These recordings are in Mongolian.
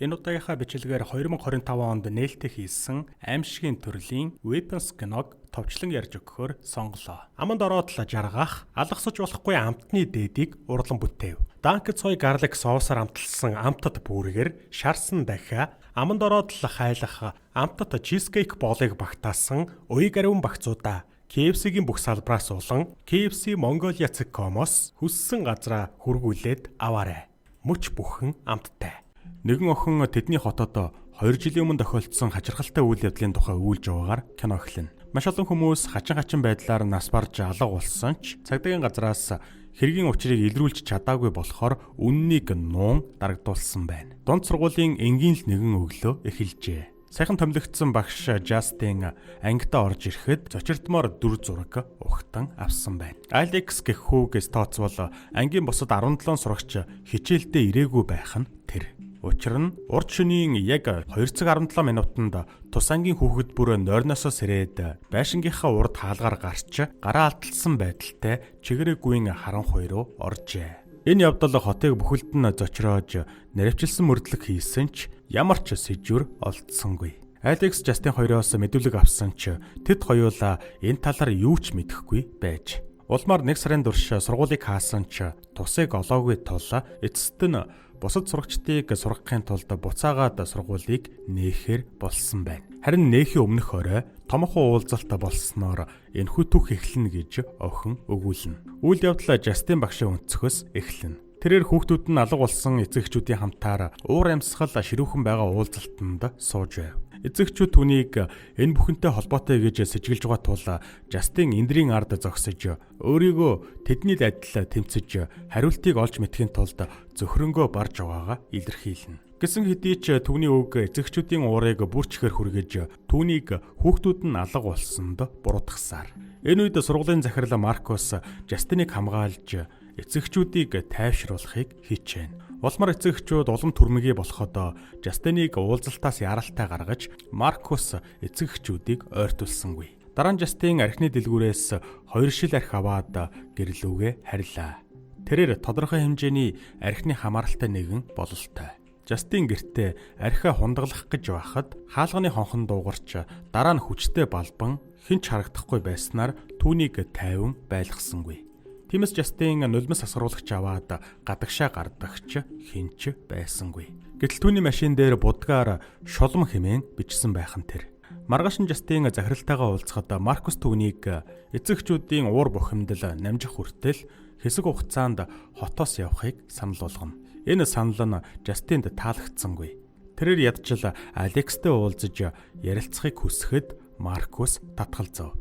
Энэ удаагийнхаа бичлэгээр 2025 онд нээлттэй хийсэн аимшигын төрлийн Weapons киног товчлон ярьж өгөхөөр сонголоо. Аманд ороод л жаргах, алгасаж болохгүй амтны дээдийг урлан бүтээв. Данк цой гарлик соусаар амталсан амтад бүргээр шарсан дахиа аманд ороод л хайлах амтад чизкейк боолыг багтаасан уяг ариун багцуудаа KFC-гийн бүх салбраас улан KFC Mongolia.com-оос хүссэн газраа хүргүүлээд аваарай. Мөч бүхэн амттай. Нэгэн охин тэдний хотод 2 жилийн өмнө тохиолдсон хачирхалтай үйл явдлын тухай өгүүлж байгаагаар кино эхэлнэ. Маш олон хүмүүс хачин байдлаар нас барж алга болсон ч цагдаагийн газраас хэргийн учрыг илрүүлж чадаагүй болохоор үннийг нуун дарагдуулсан байна. Дунд сургуулийн энгийн л нэгэн өглөө эхэлжээ. Сайхан томилогдсон багш Жастин ангидаа орж ирэхэд зочирдмоор дүр зураг ухтан авсан байна. Алекс гэх хүүгээс тооцвол ангийн бусад 17 сурагч хичээлдээ ирээгүй байх нь тэр. Учир нь урд шөнийн яг 2 цаг 17 минутанд тус ангийн хүүхэд бүр нойрноосоо сэрээд байшингийнхаа урд хаалгаар гарч гараа алталсан байдалтай чигээрэгүйн харанхуй руу оржээ. Энэ явдал хотыг бүхэлд нь зочроож наривчилсан мөрдлөг хийсэн ч ямар ч сэжвэр олдсонгүй. Алекс Жастин хоёроос мэдүүлэг авсан ч тэд хоёулаа энэ талаар юу ч мэдэхгүй байж. Улмаар 1 сарын турш сургуулийг хаасан ч тусыг олоогүй тул эцэст нь бусад сурагчдыг сургахын тулд буцаагаад сургуулийг нээхээр болсон байна. Харин нээхийн өмнөх орой томхон уулзалт болсноор энэхүү түүх эхлэнэ гэж охин өгүүлнэ. Үйл явдал Жастин багшийн өнцгөөс эхлэнэ. Тэрээр хүүхдүүд нь алга болсон эцэгчүүдийн хамтаар уур амьсгал ширүүхэн байгаа уулзалтанд сууж байв. Эцэгчүүд түүнийг энэ бүхэнтэй холбоотой гэж сэжиглэж байгаа тул Жастин эндрийн ард зогсож өөрийгөө тэдний адил тэмцэж хариултыг олж мэдхийн тулд зөхрөнгөө барж байгаагаа илэрхийлнэ. Гэсэн хэдий ч түүний үг эцэгчүүдийн уурыг бүрчхээр хүргэж түүнийг хүүхдүүд нь алга болсонд буруутгасаар. Энэ үед сургуулийн захирал Маркус Жастиныг хамгаалж эцэгчүүдийг тайвшруулахыг хичээнэ. Улмаар эцэгчүүд улам түрмэгээ болоход Жастиныг уулзалтаас яралтай гаргаж Маркус эцэгчүүдийг ойртуулсангүй. Дараа нь Жастин архины дэлгүүрээс 2 шил архи аваад гэрлүүгээ харьлаа. Тэрээр тодорхой хэмжээний архины хамааралтай нэгэн бололтой. Жастин гэртээ архиа хундаглах гэж байхад хаалганы хонхон дуугарч дараа нь хүчтэй балбан хинч харагдахгүй байснаар түүнийг тайван байлгасангүй. Тиймээс Жастин нулимс асгаруулагч аваад гадагшаа гардагч хинч байсангүй. Гэтэл түүний машин дээр будгаар шулам хэмээн бичсэн байх нь тэр. Маргааш нь Жастин захиралтайгаа уулзахад Маркус түүнийг эцэгчүүдийн уур бухимдал намжих хүртэл хэсэг хугацаанд хотоос явахыг санал болгоно. Энэ санал нь Жастинд таалагдсангүй. Тэрээр ядчил Алекстэй уулзаж ярилцахыг хүсэхэд Маркус татгалзав.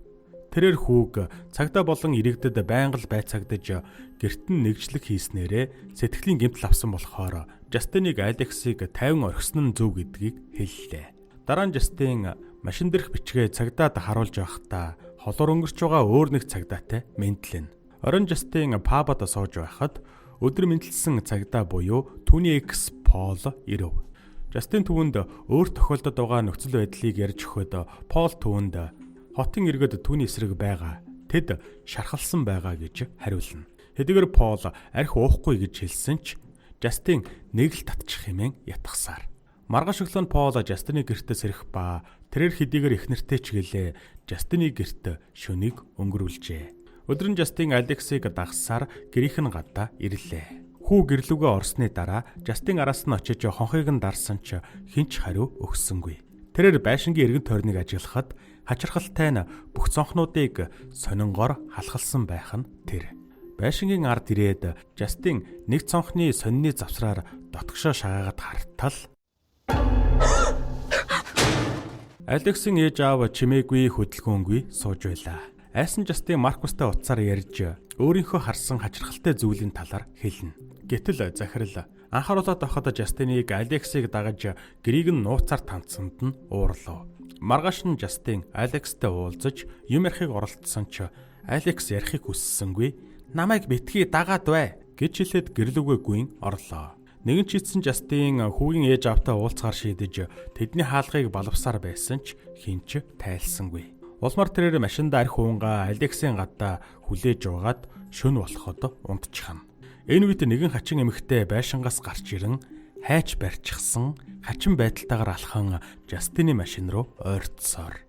Тэрээр хүүг цагдаа болон иргэдэд байнга л байцаагдаж гэрт нь нэгжлэг хийснээрээ сэтгэлийн гэмтэл авсан болохоор Жастиныг Алексийг 50 орхисон нь зөв гэдгийг хэллээ. Дараа нь Жастин машин дээрх бичгээ цагдаад харуулж байхдаа холоор өнгөрч байгаа өөр нэг цагдаатай мэдлэнэ. Орон Жастин пабад сууж байхад өдөр мэдлсэн цагдаа буюу түүний экс Пол ирэв. Жастин түүнд өөр тохиолдод байгаа нөхцөл байдлыг ярьж өгөхөд Пол түүнд хотын иргэд түүний эсрэг байгаа. Тэд шархалсан байгаа гэж хариулна. Хэдийгээр Пол архи уухгүй гэж хэлсэн ч Жастин нэг л татчих хэмээн ятгасаар. Маргааш өглөө нь Пол Жастины гэртээ сэрэх ба тэрээр хэдийгээр их нэртэй ч гэлээ Жастины гэрт шөнийг өнгөрүүлжээ. Өдөр нь Жастин Алексийг дагсаар гэрийнх нь гадаа ирлээ. Хүү гэрлүүгээ орсны дараа Жастин араас нь очиж хонхыг нь дарсан ч хинч хариу өгсөнгүй. Тэрээр байшингийн эргэн тойрныг ажиглахад хачирхалтай нь бүх цонхнуудыг сонингоор халахалсан байх нь тэр. Байшингийн ард ирээд Жастин нэг цонхны сонины завсраар дотгошоо шагаагаад хартал Алексийн ээж аав чимээгүй хөдөлгөөнгүй сууж байлаа. Айсан Жастин Маркустай утсаар ярьж өөрийнхөө харсан хачирхалтай зүйлийн талаар хэлнэ. Гэтэл захирал анхааруулаад байхад Жастиныг Алексийг дагаж гэрийг нь нууцаар танцсанд нь уурлав. Маргааш нь Жастин Алекстэй уулзаж юм ярихыг оролдсон ч Алекс ярихыг хүссэнгүй. Намайг битгий дагаад бай гэж хэлээд гэрлүүгээ гүйн орлоо. Нэгэн чийдсэн Жастин хүүгийн ээж аавтай уулзахаар шийдэж тэдний хаалгыг балвсаар байсан ч хинч тайлсангүй. Улмаар тэрээр машинда архи уунгаа Алексийн гадаа хүлээж угаад шөнө болоход унтчихна. Энэ үед нэгэн хачин эмэгтэй байшингаас гарч ирэн хайч барьчихсан хачин байдалтайгаар алхан Жастины машин руу ойртсоор.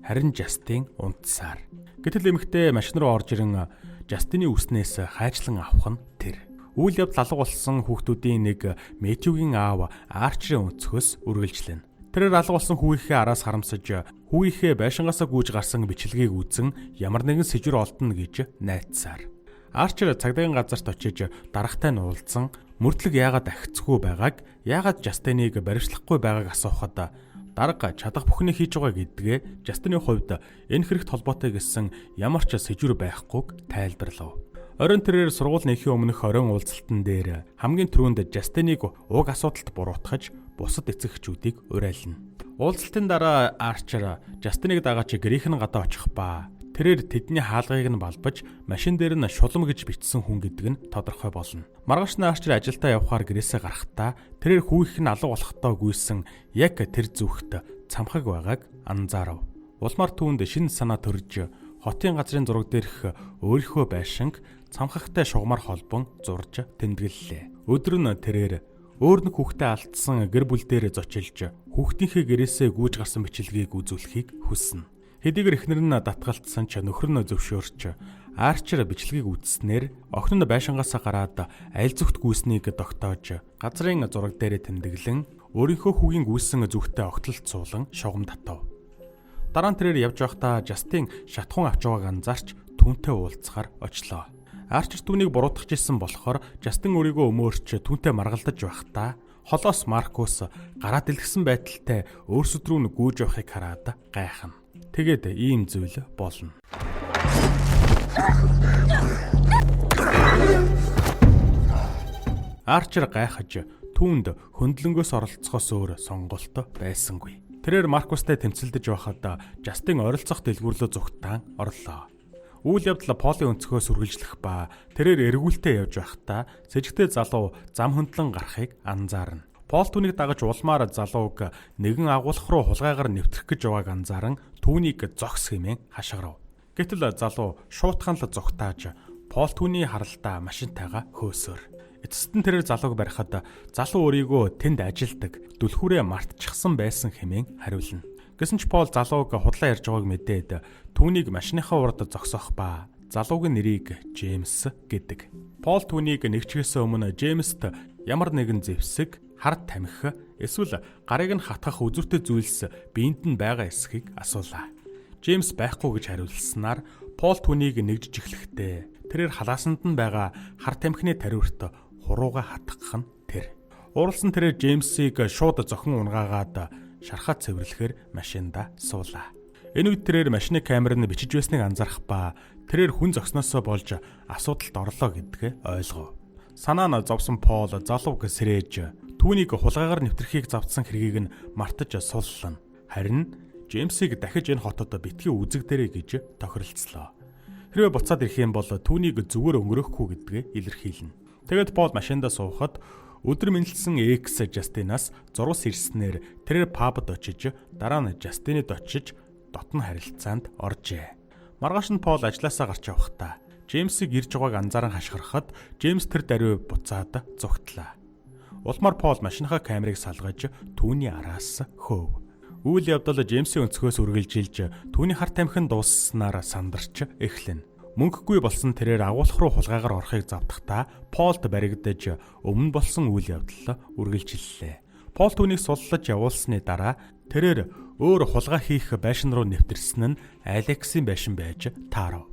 Харин Жастин унтсаар. Гэтэл эмэгтэй машин руу орж ирэн Жастины үснээс хайчлан авах нь тэр. Үйл явдал алга болсон хүүхдүүдийн нэг Мэтьюгийн аав Арчерийн өнцгөөс үргэлжлэнэ. Тэрээр алга болсон хүүгийнхээ араас харамсаж хүүгийнхээ байшингаасаа гүйж гарсан бичлэгийг үзэн ямар нэгэн сэжвэр олдно гэж найдсаар. Арчер цагдаагийн газарт очиж дарагтай нь уулзсан мөрдлөг яагаад ахицгүй байгааг, яагаад Жастиныг баримтлахгүй байгааг асуухад дарга чадах бүхнийг хийж байгаа гэдгээ Жастины хувьд энэ хэрэгт холбоотой гэсэн ямар ч сэжвэр байхгүйг тайлбарлав. Оройн тэрээр сургууль нэхийн өмнөх оройн уулзалтан дээр хамгийн түрүүнд Жастиныг уг асуудалд буруутгаж бусад эцэгчүүдийг уриална. Уулзалтын дараа Арчер Жастиныг дагаж гэрийнхэн гадаа очих ба тэрээр тэдний хаалгыг нь балбаж машин дээр нь шулам гэж бичсэн хүн гэдэг нь тодорхой болно. Маргааш нь Арчер ажилдаа явхаар гэрээсээ гарахдаа тэрээр хүүгийнх нь алга болохдоо гүйсэн яг тэр зүгт цамхаг байгааг анзаарав. Улмаар түүнд шинэ санаа төрж хотын газрын зураг дээрх өөрийнхөө байшинг цамхагтай шугамар холбон зурж тэмдэглэлээ. Өдөр нь тэрээр өөр нэг хүүхдээ алдсан гэр бүл дээр зочилж хүүхдийнхээ гэрээсээ гүйж гарсан бичлэгийг үзүүлэхийг хүснэ. Хэдийгээр эхнэр нь татгалтсан ч нөхөр нь зөвшөөрч Арчер бичлэгийг үзснээр охин нь байшингаасаа гараад аль зүгт гүйснийг тогтоож газрын зураг дээр тэмдэглэн өөрийнхөө хүүгийн гүйсэн зүгтээ огтлолт суулан шугам татав. Дараа нь тэрээр явж байхдаа Жастин шатхуун авч байгааг анзаарч түүнтэй уулзахаар очлоо. Арчер түүнийг буруутгах гэсэн болохоор Жастин өөрийгөө өмөөрч түүнтэй маргалдаж байхдаа холоос Маркус гараад дэлгэсэн байдалтай өөрсөд рүү нь гүйж явахыг хараад гайхна. Тэгээд ийм зүйл болно. Арчер гайхаж түүнд хөндлөнгөөс оролцохоос өөр сонголт байсангүй. Тэрээр Маркустай тэмцэлдэж байхад Жастин ойролцох дэлгүүрлөө зүгтаан орлоо. Үйл явдал Полын өнцгөөс үргэлжлэх ба тэрээр эргүүлтэй явж байхдаа сэжигтэй залуу зам хөндлөн гарахыг анзаарна. Пол түүнийг дагаж улмаар залууг нэгэн агуулах руу хулгайгаар нэвтрэх гэж байгааг анзааран түүнийг зогс хэмээн хашгирав. Гэтэл залуу шуутхан л зугтааж Пол түүний харалтаа машинтайгаа хөөсөөр. Эцэст нь тэрээр залууг барихад залуу өөрийгөө тэнд ажилдаг дүлхүүрээ мартчихсан байсан хэмээн хариулна. Гэсэн ч Пол залууг худлаа ярьж байгааг мэдээд түүнийг машиныхаа урд зогсоох ба залуугийн нэрийг Джеймс гэдэг. Пол түүнийг нэгчгээс өмнө Джеймст ямар нэгэн зэвсэг, хард тамхи, эсвэл гарыг нь хатгах үзүүртэй зүйлс биеинд нь байгаа эсхийг асуулаа. Джеймс байхгүй гэж хариулснаар Пол түүнийг нэгжиж эхлэхдээ тэрээр халаасанд нь байгаа хард тамхины тариурт хурууга хатгах нь тэр. Уралсан тэрээр Джеймсийг шууд зохин унгаагаад шархаа цэвэрлэхээр машинда суулаа. Энэ үед тэрээр машины камерыг бичиж байсныг анзаарах ба тэрээр хүн зогсноосоо болж асуудалд орлоо гэдгээ ойлгов. Санаа нь зовсон Пол залууг сэрээж түүнийг хулгайгаар нэвтрхийг завдсан хэргийг нь мартаж суллана. Харин Джеймсийг дахиж энэ хотод битгий үзэгдэрэй гэж тохиролцлоо. Хэрвээ буцаад ирэх юм бол түүнийг зүгээр өнгөрөөхгүй гэдгээ илэрхийлнэ. Тэгэд Пол машиндаа суухад өдөр мэндэлсэн Экс Жастинаас зурвас ирснээр тэрээр пабд очиж дараа нь Жастинэд очиж дотн харилцаанд оржээ. Маргааш нь Пол ажилласаа гарч явахдаа Джеймсийг ирж байгааг анзааран хашгирахад Джеймс тэр даруй буцаад зүгтлээ. Улмаар Пол машиныхаа камерыг салгаж түүний араас хөөв. Үйл явдал Джеймсийн өнцгөөс үргэлжилж түүний хар тамхин дуусснаар сандарч эхлэнэ. Мөнгөгүй болсон тэрээр агуулах руу хулгайгаар орохыг завдахдаа Полд баригдаж өмнө болсон үйл явдал үргэлжиллээ. Пол түүнийг суллаж явуулсны дараа тэрээр өөр хулгай хийх байшин руу нэвтэрсэн нь Алексийн байшин байж таарав.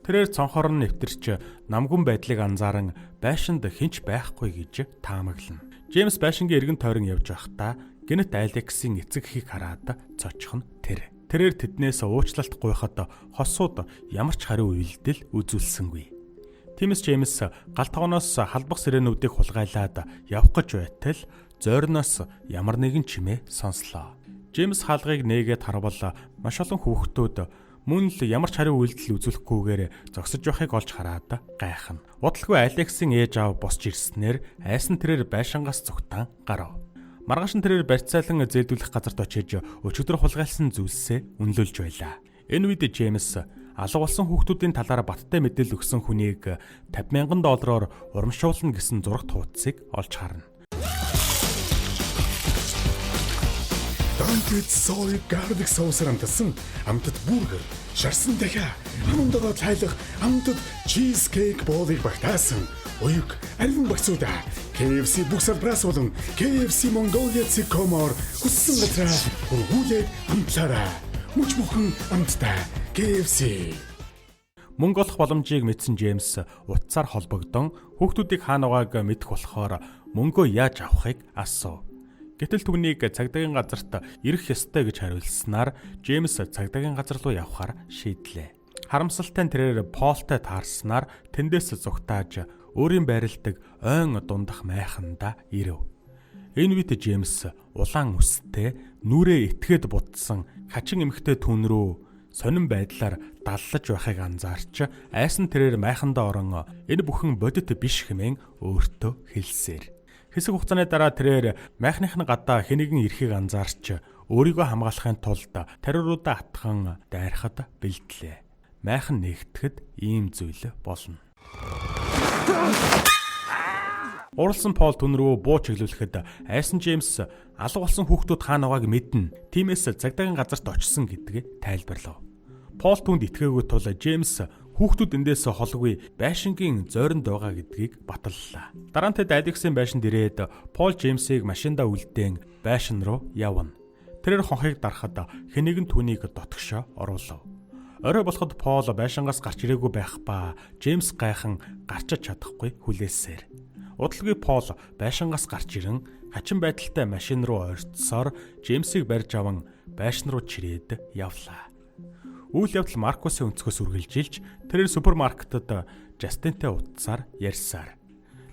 Тэрээр цонхоор нь нэвтэрч намгүн байдлыг анзааран байшинд хинч байхгүй гэж таамаглана. Джеймс байшингийн эргэн тойрон явж байхдаа гэнэт Алексийн эцэг эхийг хараад цочих нь тэр. Тэрээр тэднээс уучлалт гуйхад хосууд ямар ч хариу үйлдэл үзүүлсэнгүй. Тиймээс Джеймс гал тогоноос халбах сирээнүүдийг хулгайлаад явах гэж байтал зойрноос ямар нэгэн чимээ сонслоо. Джеймс хаалгыг нээгээд харвал маш олон хүүхдүүд мөн л ямар ч хариу үйлдэл үзүүлэхгүйгээр зогсож байхыг олж хараад гайхна. Удалгүй Алексийн ээж аав босч ирснээр айсан тэрээр байшингаас зүгтан гарав. Маргааш нь тэрээр барьцаалан зээлдүүлэх газарт очиж өчигдөр хулгайлсан зүйлсээ үнэлүүлж байлаа. Энэ үед Джеймс алга болсон хүүхдүүдийн талаар баттай мэдээлэл өгсөн хүнийг $50,000 урамшуулна гэсэн зурагт хуудсыг олж харна. Mounted soy garlic sauce-аар амтсан амтд бургер, шарсан дахиа, хамондогоо тайлах амтд cheesecake боолыг багтаасан уюг аливан багцуудаа KFC бүх салбраас болон KFC Mongolia Sycamore хүссэн газраа хургуулээд амтлаарай. Мөч бүхэн амттай KFC. Мөнгө олох боломжийг мэдсэн Джеймс утсаар холбогдсон хүүхдүүдийг хаана байгааг мэдэх болохоор мөнгөө яаж авахыг асуув. Гэтэл түүнийг цагдаагийн газарт ирэх ёстой гэж хариулснаар Джеймс цагдаагийн газар руу явхаар шийдлээ. Харамсалтай нь тэрээр Полтой таарснаар тэндээс зугтааж өөрийн байрладаг ойн дундах майхандаа ирэв. Энэ үед Джеймс улаан үстэй нүрээ итгээд будсан хачин эмэгтэй түн рүү сонин байдлаар даллаж байхыг анзаарч айсан тэрээр майхандаа орон энэ бүхэн бодит биш хэмээн өөртөө хэлсээр. Хэсэг хугацааны дараа тэрээр майхныхны гадаа хэнийгэн ирэхийг анзаарч өөрийгөө хамгаалахын тулд тариуруудаа атхан дайрахад бэлдлээ. Майхан нэгтгэхэд ийм зүйл болно. Уралсан Пол түн рүү буу чиглүүлэхэд айсан Джеймс алга болсон хүүхдүүд хаана байгааг мэднэ. Тиймээс цагдаагийн газарт очсон гэдгийг тайлбарлав. Пол түнд итгээгүй тул Джеймс хүүхдүүд эндээс холгүй байшингийн зойронд байгаа гэдгийг баталлаа. Дараа нь тэд Алексийн байшинд ирээд Пол Джеймсийг машиндаа үлдээн байшин руу явна. Тэрээр хонхыг дарахад хэнийг нь түүнийг дотгошоо оруулав. Орой болоход Пол байшингаас гарч ирээгүй байх ба Джеймс гайхан гарчиж чадахгүй хүлээсээр. Удалгүй Пол байшингаас гарч ирэн хачин байдалтай машин руу ойртсоор Джеймсийг барьж аван байшин руу чирээд явлаа. Үйл явдал Маркусын өнцгөөс үргэлжилж тэрээр супермаркетад Жастинтэй уудсаар ярьсаар.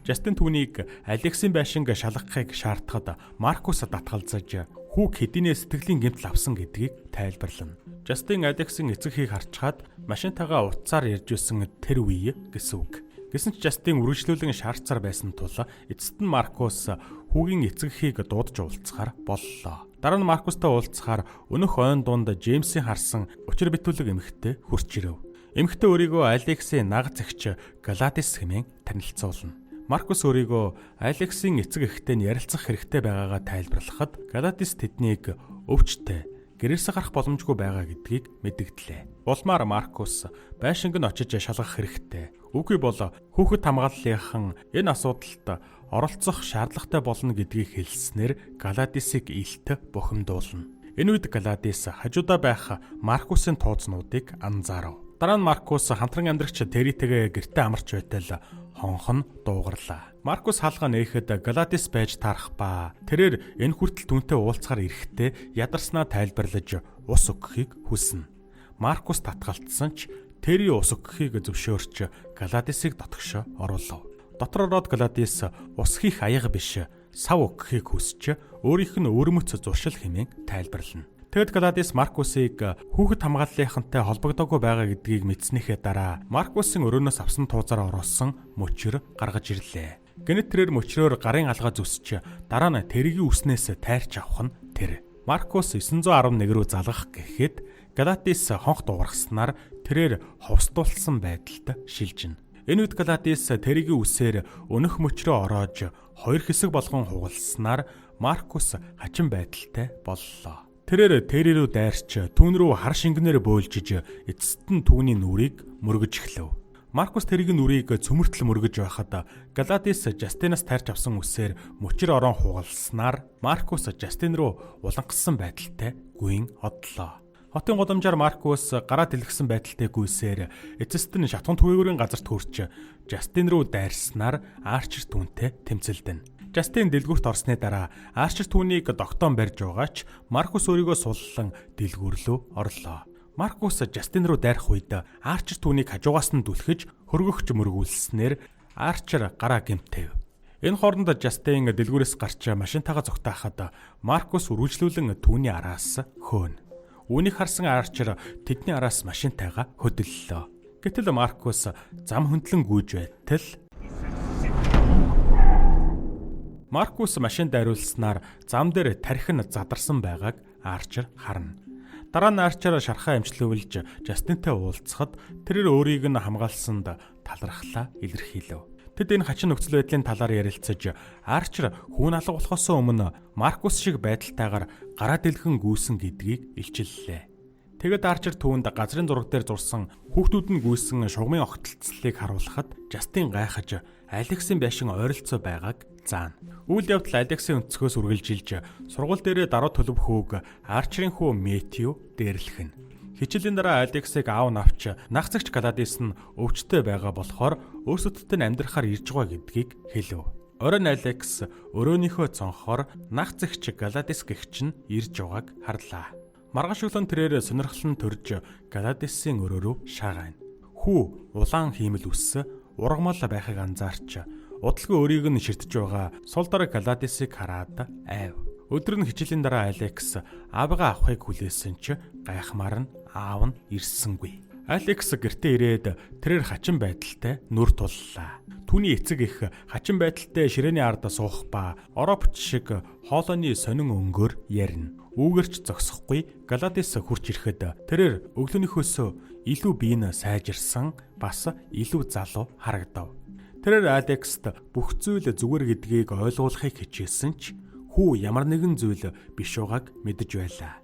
Жастин түүнийг Алексийн байшинг шалгахыг шаардахад Маркус татгалзаж хүүг хэдийнэ сэтгэлийн гэмтэл авсан гэдгийг тайлбарлана. Жастин Алексийн эцэгхийг харчхаад машинтайгаа уудсаар ярьж байсан тэр үе гэсэн үг. Гэсэн ч Жастин үргэлжлүүлэн шаардсаар байсан тул эцэст нь Маркус хүүгийн эцэгхийг дуудаж уулзахаар боллоо. Дараа нь Маркустай уулзахаар өнөх ойн дунд Джеймсийн харсан учир битүүлэг эмэгтэй хурч ирэв. Эмэгтэй өөрийгөө Алексийн наг зэгч Галадис хэмээн танилцуулна. Маркус өөрийгөө Алексийн эцэг эхтэй нь ярилцах хэрэгтэй байгаагаа тайлбарлахад Галадис тэднийг өвчтэй гэрээсээ гарах боломжгүй байгаа гэдгийг мэдгдлээ. Улмаар Маркус байшинг нь очиж шалгах хэрэгтэй. Үгүй бол хүүхэд хамгааллынхан энэ асуудалд оролцох шаардлагатай болно гэдгийг хэлснээр Галадисыг илт бухимдуулна. Энэ үед Галадис хажуудаа байх Маркусын туузнуудыг анзаарав. Дараа нь Маркус хамтран амьдрагч Тэритэйгээ гэртээ амарч байтал хонхон дуугарлаа. Маркус хаалга нээхэд Галадис байж таарах ба тэрээр энэ хүртэл түүнтэй уулзахаар ирэхдээ ядарснаа тайлбарлаж ус өгөхийг хүснэ. Маркус татгалцсан ч Тэри ус өгөхийг зөвшөөрч Галадисыг дотгошоо оруулав. Дотор ороод Галадис ус хийх аяга биш сав өгөхийг хүсч өөрийнх нь өрмөц зуршил хэмээн тайлбарлана. Тэгэд Галадис Маркусыг хүүхэд хамгааллынхантай холбогдоогүй байгаа гэдгийг мэдснийхээ дараа Маркусын өрөөнөөс авсан туузаар оруулсан мөчөр гаргаж ирлээ. Гэнэт тэрээр мөчрөөр гарын алгаа зүсч дараа нь Тэригийн үснээс тайрч авах нь тэр. Маркус 911 рүү залгах гэхэд Галадис хонх дуугаргаснаар тэрээр ховсдуулсан байдалд шилжинэ. Энэ үед Галадис Тэригийн үсээр өнөх мөчрөө ороож хоёр хэсэг болгон хугалснаар Маркус хачин байдалтай боллоо. Тэрээр Тэри рүү дайрч түүн рүү хар шингэнээр бөөлжиж эцэст нь түүний нүрийг мөргөж эхлэв. Маркус Тэригийн нүрийг цөмөртөл мөргөж байхад Галадис Жастинаас тайрч авсан үсээр мөчр орон хугалснаар Маркус Жастин руу улангассан байдалтай гүйн одлоо. Хотын гудамжаар Маркус гараа дэлгэсэн байдалтай гүйсээр эцэст нь шатхан түгээгүүрийн газарт хүрч Жастин руу дайрснаар Арчер түүнтэй тэмцэлдэнэ. Жастин дэлгүүрт орсны дараа Арчер түүнийг тогтоон барьж байгаач Маркус өөрийгөө суллан дэлгүүр рүү орлоо. Маркус Жастин руу дайрах үед Арчер түүнийг хажуугаас нь дүлхэж хөргөгч мөргүүлснээр Арчер гараа гэмтэв. Энэ хооронд Жастин дэлгүүрээс гарч машинтайгаа зугтаахад Маркус үргэлжлүүлэн түүний араас хөөнө. Үүнийг харсан Арчер тэдний араас машинтайгаа хөдөллөө. Гэтэл Маркус зам хөндлөн гүйж байтал Маркус машинд дайруулснаар зам дээр тархин задарсан байгааг Арчер харна. Дараа нь Арчер шархаа амжилуулж Жастинтэй уулзахад тэрээр өөрийг нь хамгаалсанд талархлаа илэрхийлв. Тэд энэ хачин нөхцөл байдлын талаар ярилцаж Арчер хүүн алга болохоос өмнө Маркус шиг байдалтайгаар гараа дэлгэн гүйсэн гэдгийг илчиллээ. Тэгэд Арчер түүнд газрын зураг дээр зурсан хүүхдүүд нь гүйсэн шугамын огтлцлыг харуулхад Жастин гайхаж Алексийн байшин ойролцоо байгааг заана. Үйл явдал Алексийн өнцгөөс үргэлжилж сургууль дээрээ даруй төлөв хүүг Арчерийн хүү Мэтью дээрлэхнэ. Хичээлийн дараа Алексийг аав навч нах цагч Галадис нь өвчтөй байгаа болохоор өөрсдөдтэй амьдрахаар ирж байгаа гэдгийг хэлв. Оройн Алекс өрөөнийхөө цонхоор нах цагч Галадис гэгч нь ирж байгааг харлаа. Маргааш өглөө тэрээр сонирхол нь төрж Галадисын өрөө рүү шаагайна. Хүү улаан хиймэл үс ургамал байхыг анзаарч удалгүй өрийг нь ширтэж байгаа сул дор Галадисыг хараад айв. Өдөр нь хичээлийн дараа Алекс аавыгаа авахыг хүлээсэн ч гайхмаар нь аав нь ирсэнгүй. Алекс гэртээ ирээд тэрээр хачин байдалтай нүр туллаа. Түүний эцэг их хачин байдалтай ширээний ард суух ба Европч шиг хоолойны сонин өнгөөр ярина. Үүгэрч зогсохгүй Галадис хурч ирэхэд тэрээр өглөөнийхөөс илүү биеийн сайжирсан бас илүү залуу харагдав. Тэрээр Алекст бүх зүйл зүгээр гэдгийг ойлгуулахыг хичээсэн ч хүү ямар нэгэн зүйл биш байгааг мэдэж байлаа.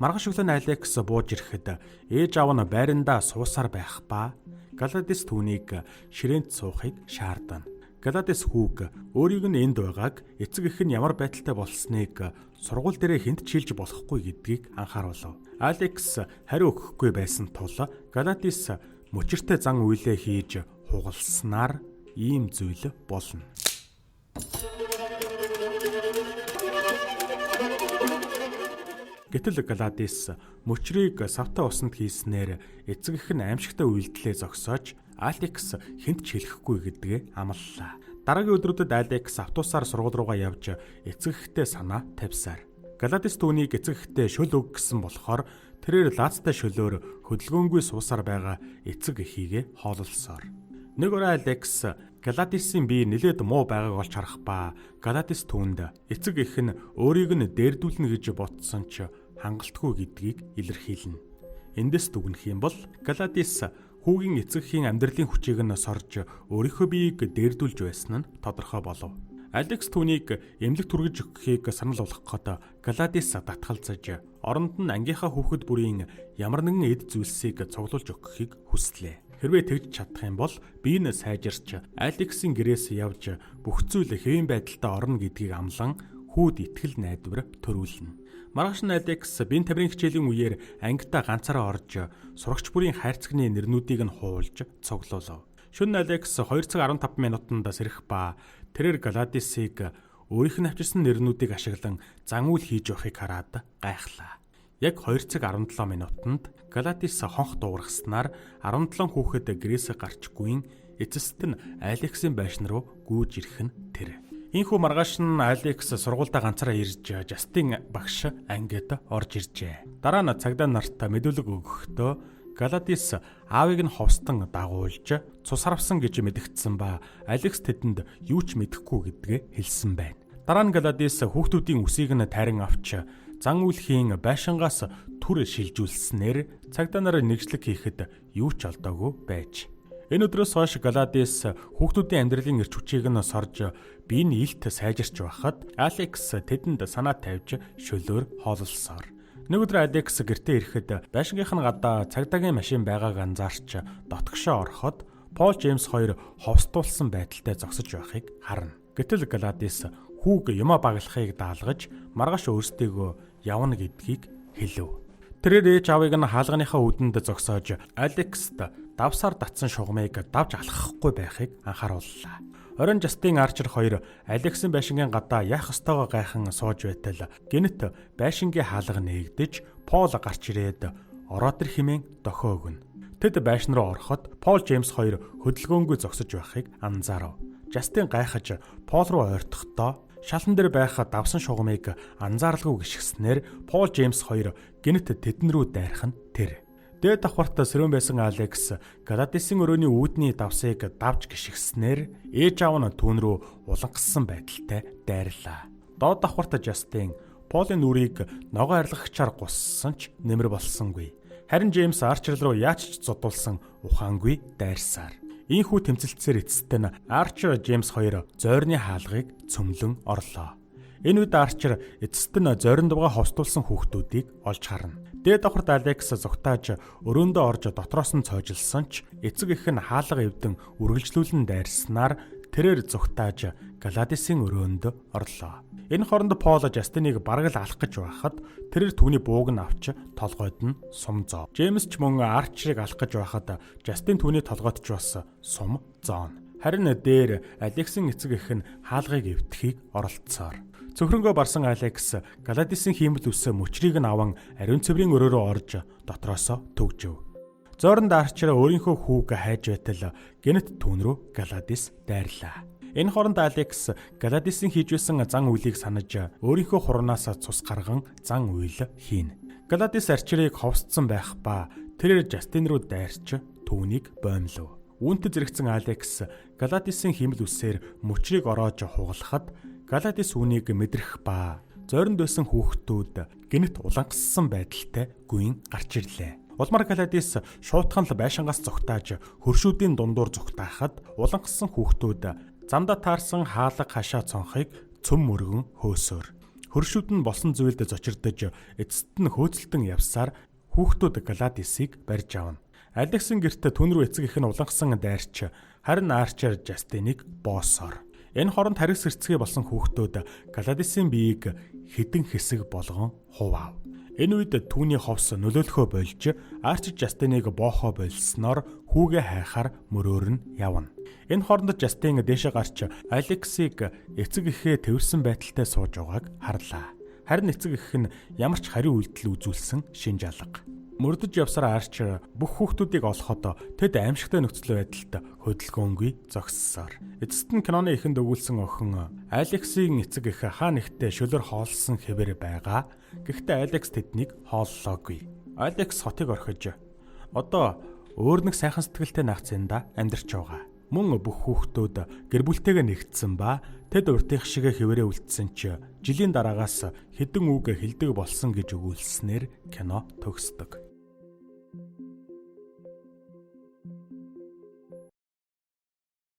Маргааш өглөө Алекс бууж ирэхэд ээж аав нь байрандаа суусаар байх ба Галадис түүнийг ширээнд суухыг шаардана. Галадис хүүг өөрийг нь энд байгааг эцэг эх нь ямар байдалтай болсныг сургууль дээрээ хэнд ч хэлж болохгүй гэдгийг анхааруулв. Алекс хариу өгөхгүй байсан тул Галадис мөчөртэй зан үйлээ хийж хугалснаар ийм зүйл болно. Гэтэл Галадис мөчрийг савтай усанд хийснээр эцэг эх нь аимшигтай үйлдэлээ зогсоож Алекс хэнд ч хэлэхгүй гэдгээ амлалаа. Дараагийн өдрүүдэд Алекс автобусаар сургууль руугаа явж эцэг эхтэй санаа тавьсаар. Галадис түүнийг эцэг эхтэй шөл өг гэсэн болохоор тэрээр лаацтай шөлөөр хөдөлгөөнгүй суусаар байгаа эцэг эхийгээ хоололсоор. Нэг өрөө Алекс Галадисын бие нэлээд муу байгааг олж харах ба Галадис түүнд эцэг эх нь өөрийг нь дээрдүүлнэ гэж ботсон ч хангалтгүй гэдгийг илэрхийлнэ. Эндээс дүгнэх юм бол Галадис хүүгийн эцэг эхийн амьдралын хүчийг нь сорж өөрийнхөө биеийг дээрдүүлж байсан нь тодорхой болов. Алекс түүнийг эмнэлэг түргэж өгөхийг санал болгоход Галадис татгалзаж оронд нь ангийнхаа хүүхэд бүрийн ямар нэгэн эд зүйлсийг цуглуулж өгөхийг хүслээ. Хэрвээ тэгж чадах юм бол бие нь сайжирч Алексийн гэрээс явж бүх зүйл хэвийн байдалтай орно гэдгийг амлан хүүд итгэл найдвар төрүүлнэ. Маргааш нь Алекс биеийн тамирын хичээлийн үеэр ангидаа ганцаараа орж сурагч бүрийн хайрцагны нэрнүүдийг нь хуулж цуглуулв. Шөнө Алекс 2 цаг 15 минутанд сэрэх ба тэрээр Галадисыг өөрийнх нь авчирсан нэрнүүдийг ашиглан зан үйл хийж явахыг хараад гайхлаа. Яг 2 цаг 17 минутанд Галадис хонх дуугаргаснаар 17 хүүхэд гэрээсээ гарчгүй эцэст нь Алексийн байшин руу гүйж ирэх нь тэр. Ийхүү маргааш нь Алекс сургуультай ганцаараа ирж Жастин багш ангид орж иржээ. Дараа нь цагдаа нарт мэдүүлэг өгөхдөө Галадис аавыг нь ховстон дагуулж цус харвсан гэж мэдгдсэн ба Алекс тэдэнд юу ч мэдэхгүй гэдгээ хэлсэн байна. Дараа нь Галадис хүүхдүүдийн үсийг нь тарин авч зан үйлхийн байшингаас түр шилжүүлснээр цагдаа нар нэгжлэг хийхэд юу ч олдоогүй байж. Энэ өдрөөс хойш Галадис хүүхдүүдийн амьдралын эрч хүчийг нь сорж бие нь илт сайжирч байхад Алекс тэдэнд санаа тавьж шөлөөр хоололсоор. Нэг өдөр Алекс гэртээ ирэхэд байшингийнх нь гадаа цагдаагийн машин байгааг анзаарч дотгошоо ороход Пол Джеймс хоёр ховстуулсан байдалтай зогсож байхыг харна. Гэтэл Галадис хүүг юма баглахыг даалгаж маргааш өөрсдийгөө явна гэдгийг хэлв. Тэрээр ээж аавыг нь хаалганыхаа үүдэнд зогсоож Алекст давсаар татсан шугамыг давж алхахгүй байхыг анхаарууллаа. Оройн Жастин Арчер хоёр Алексийн байшингийн гадаа яах ёстойгоо гайхан сууж байтал гэнэт байшингийн хаалга нээгдэж Пол гарч ирээд ороод ир хэмээн дохио өгнө. Тэд байшин руу ороход Пол Джеймс хоёр хөдөлгөөнгүй зогсож байхыг анзаарав. Жастин гайхаж Пол руу ойртохдоо шалан дээр байх давсан шугамыг анзааралгүй гიშгснээр Пол Джеймс хоёр гэнэт тэдэн рүү дайрах нь тэр. Дээд давхарт сэрүүн байсан Алекс Галадисын өрөөний үүдний давсыг давж гიშгснээр ээж аав нь түүн рүү улангассан байдалтай дайрлаа. Доод давхарт Жастин Полын нүрийг ногоо арилгагчаар гуссан ч нэмэр болсонгүй. Харин Джеймс Арчер руу яаж ч зодуулсан ухаангүй дайрсаар. Ийхүү тэмцэлтсээр эцэст нь Арчер Джеймс хоёр зойрны хаалгыг цөмлөн орлоо. Энэ үед Арчер эцэст нь зойрон дуугаа ховстуулсан хүүхдүүдийг олж харна. Дээд давхарт Алекс зүгтааж өрөөндөө орж дотроос нь цойжилсан ч эцэг эх нь хаалга эвдэн үргэлжлүүлэн дайрснаар тэрээр зүгтааж Галадисын өрөөнд орлоо. Энэ хооронд Пол Жастиныг бараг л алах гэж байхад тэрээр түүний бууг нь авч толгойд нь сум зоо. Джеймс ч мөн Арчерыг алах гэж байхад Жастин түүний толгойд ч бас сум зооно. Харин дээр Алексийн эцэг эх нь хаалгыг эвдэхийг оролцсоор. Цөхрөнгөө барсан Алекс Галадисын хиймэл үс мөчрийг нь аван ариун цэврийн өрөөрөө орж дотроосоо төгжөв. Зойронд Арчер өөрийнхөө хүүг хайж байтал гэнэт түүн рүү Галадис дайрлаа. Энэ хооронд Алекс Галадисын хийж байсан зан үйлийг санаж өөрийнхөө хураанаас цус гарган зан үйл хийн. Галадис Арчерыг ховсдсон байх ба тэрээр Жастин руу дайрч түүнийг боомлов. Үүнтэй зэрэгцэн Алекс Галадисын хиймэл үсээр мөчрийг ороож хугалахад Галадис үүнийг мэдрэх ба зойронд байсан хүүхдүүд гэнэт улангассан байдалтай гүйн гарч ирлээ. Улмаар Галадис шуутхан л байшингаас зогтааж хөршүүдийн дундуур зогтаахад улангассан хүүхдүүд замдаа таарсан хаалга хашаа цонхыг цөм мөргөн хөөсөөр. Хөршүүд нь болсон зүйлд зочирдож эцэст нь хөөцөлтөн явсаар хүүхдүүд Галадисыг барьж авна. Алексийн гэрт түн рүү эцэг эх нь улангасан дайрч харин Арчер Жастиныг боосоор. Энэ хооронд харгас хэрцгий болсон хүүхдүүд Галадисын биеийг хідэн хэсэг болгон хуваав. Энэ үед түүний ховс нөлөөлөхөө болж Арчер Жастиныг боохоо болсноор хүүгээ хайхаар мөрөөр нь явна. Энэ хооронд Жастин дээшээ гарч Алексийг эцэг эхээ тэрсэн байдалтай сууж байгааг харлаа. Харин эцэг эх нь ямар ч хариу үйлдэл үзүүлсэн шинж алга. Мөрдөж явсаар Арчер бүх хүүхдүүдийг олоход тэд аимшигтай нөхцөл байдалд хөдөлгөөнгүй зогссоор. Эцэст нь киноны эхэнд өгүүлсэн охин Алексийн эцэг эх хаа нэгтээ шөлөөр хоолсон хэвээр байгаа. Гэхдээ Алекс тэднийг хооллоогүй. Алекс хотыг орхиж одоо өөр нэг сайхан сэтгэлтэй нагцында амьдарч байгаа. Мөн бүх хүүхдүүд гэр бүлтэйгээ нэгдсэн ба тэд уртынх шиг хэвээрээ үлдсэн ч жилийн дараагаас хэдэн үг хэлдэг болсон гэж өгүүлснээр кино төгсдөг.